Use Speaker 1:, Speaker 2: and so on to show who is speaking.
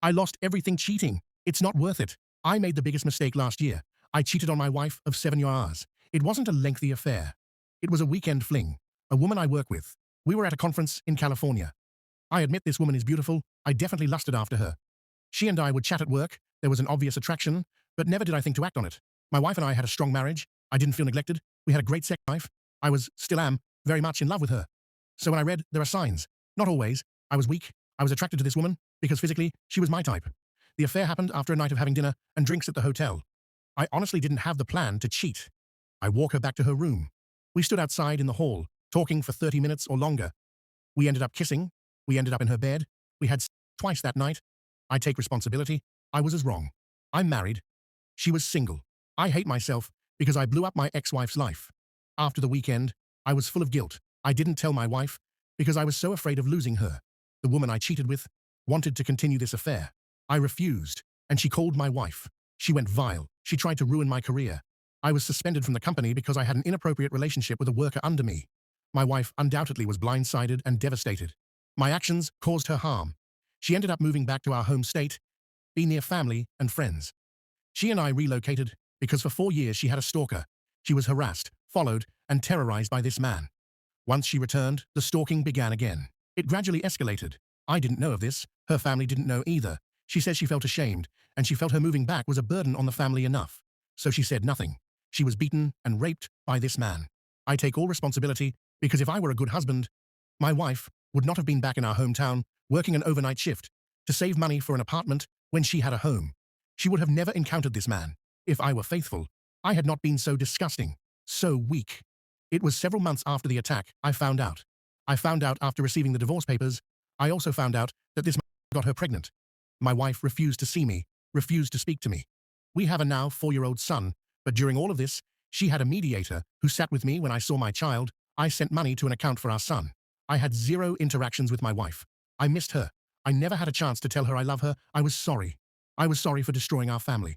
Speaker 1: I lost everything cheating. It's not worth it. I made the biggest mistake last year. I cheated on my wife of 7 years. It wasn't a lengthy affair. It was a weekend fling. A woman I work with. We were at a conference in California. I admit this woman is beautiful. I definitely lusted after her. She and I would chat at work. There was an obvious attraction, but never did I think to act on it. My wife and I had a strong marriage. I didn't feel neglected. We had a great sex life. Still am, very much in love with her. So when I read, there are signs. Not always. I was weak. I was attracted to this woman because physically, she was my type. The affair happened after a night of having dinner and drinks at the hotel. I honestly didn't have the plan to cheat. I walk her back to her room. We stood outside in the hall, talking for 30 minutes or longer. We ended up kissing. We ended up in her bed. We had sex twice that night. I take responsibility. I was as wrong. I'm married. She was single. I hate myself because I blew up my ex-wife's life. After the weekend, I was full of guilt. I didn't tell my wife because I was so afraid of losing her. The woman I cheated with wanted to continue this affair. I refused, and she called my wife. She went vile. She tried to ruin my career. I was suspended from the company because I had an inappropriate relationship with a worker under me. My wife undoubtedly was blindsided and devastated. My actions caused her harm. She ended up moving back to our home state, be near family and friends. She and I relocated because for 4 years she had a stalker. She was harassed, followed, and terrorized by this man. Once she returned, the stalking began again. It gradually escalated. I didn't know of this. Her family didn't know either. She says she felt ashamed, and she felt her moving back was a burden on the family enough. So she said nothing. She was beaten and raped by this man. I take all responsibility because if I were a good husband, my wife would not have been back in our hometown working an overnight shift to save money for an apartment when she had a home. She would have never encountered this man. If I were faithful, I had not been so disgusting, so weak. It was several months after the attack I found out. I found out after receiving the divorce papers. I also found out that this man got her pregnant. My wife refused to see me, refused to speak to me. We have a now 4-year-old son, but during all of this, she had a mediator who sat with me when I saw my child. I sent money to an account for our son. I had 0 interactions with my wife. I missed her. I never had a chance to tell her I love her. I was sorry. I was sorry for destroying our family.